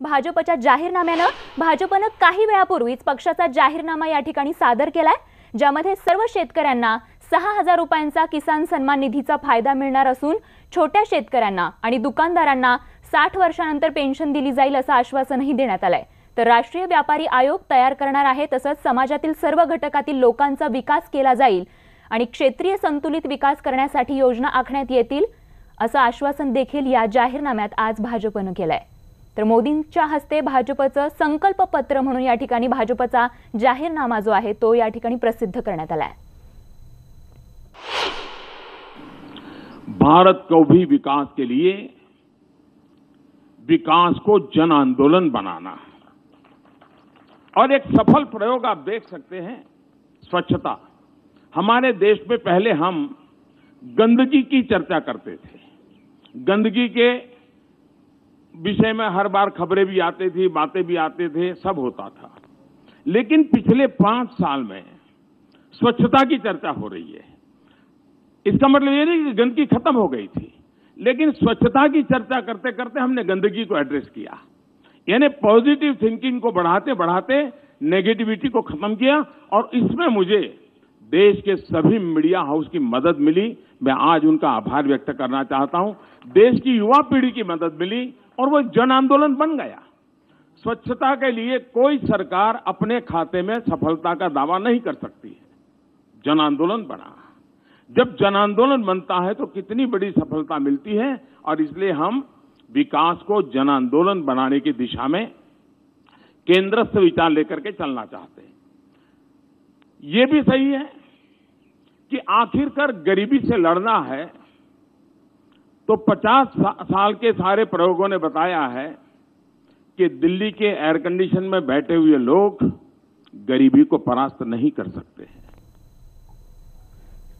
भाजपच्या जाहीरनाम्यानं भाजपनं काही वेळापूर्वीच पक्षाचा जाहीरनामा या ठिकाणी सादर केलाय, ज्यामध्ये सर्व शेतकऱ्यांना 6,000 रुपयांचा किसान सन्मान निधीचा फायदा मिळणार असून छोट्या शेतकऱ्यांना आणि दुकानदारांना 60 वर्षांनंतर पेन्शन दिली जाईल असं आश्वासनही देण्यात आलंय। तर राष्ट्रीय व्यापारी आयोग तयार करणार आहे, तसंच समाजातील सर्व घटकातील लोकांचा विकास केला जाईल आणि क्षेत्रीय संतुलित विकास करण्यासाठी योजना आखण्यात येतील असं आश्वासन देखील या जाहीरनाम्यात आज भाजपनं केलंय। तर मोदींच्या हस्ते भाजपचं संकल्प पत्र म्हणून या ठिकाणी भाजपचा जाहीरनामा जो आहे तो या ठिकाणी प्रसिद्ध करण्यात आलाय। भारत को भी विकास के लिए विकास को जन आंदोलन बनाना, और एक सफल प्रयोग आप देख सकते हैं, स्वच्छता। हमारे देश में पहले हम गंदगी की चर्चा करते थे, गंदगी के विषय में हर बार खबरें भी आती थी, बातें भी आते थे, सब होता था। लेकिन पिछले 5 साल में स्वच्छता की चर्चा हो रही है। इसका मतलब ये नहीं कि गंदगी खत्म हो गई थी, लेकिन स्वच्छता की चर्चा करते करते हमने गंदगी को एड्रेस किया, यानी पॉजिटिव थिंकिंग को बढ़ाते बढ़ाते नेगेटिविटी को खत्म किया। और इसमें मुझे देश के सभी मीडिया हाउस की मदद मिली, मैं आज उनका आभार व्यक्त करना चाहता हूं। देश की युवा पीढ़ी की मदद मिली और वो जन आंदोलन बन गया। स्वच्छता के लिए कोई सरकार अपने खाते में सफलता का दावा नहीं कर सकती है, जन आंदोलन बना। जब जन आंदोलन बनता है तो कितनी बड़ी सफलता मिलती है, और इसलिए हम विकास को जन आंदोलन बनाने की दिशा में केंद्रस्थ विचार लेकर के चलना चाहते हैं। ये भी सही है कि आखिरकार गरीबी से लड़ना है तो 50 साल के सारे प्रयोगों ने बताया है कि दिल्ली के एयर कंडीशन में बैठे हुए लोग गरीबी को परास्त नहीं कर सकते हैं।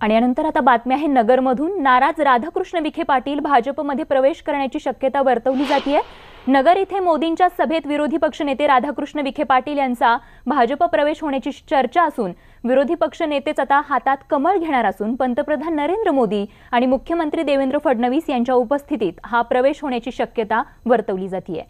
आणि यानंतर आता बातमी आहे नगरमधून। नाराज राधाकृष्ण विखे पाटील भाजपमध्ये प्रवेश करण्याची शक्यता वर्तवली जाते। नगर इथे मोदींच्या सभेत विरोधी पक्षनेते राधाकृष्ण विखे पाटील यांचा भाजप प्रवेश होण्याची चर्चा असून विरोधी पक्षनेतेच आता हातात कमळ घेणार असून पंतप्रधान नरेंद्र मोदी आणि मुख्यमंत्री देवेंद्र फडणवीस यांच्या उपस्थितीत हा प्रवेश होण्याची शक्यता वर्तवली जाते।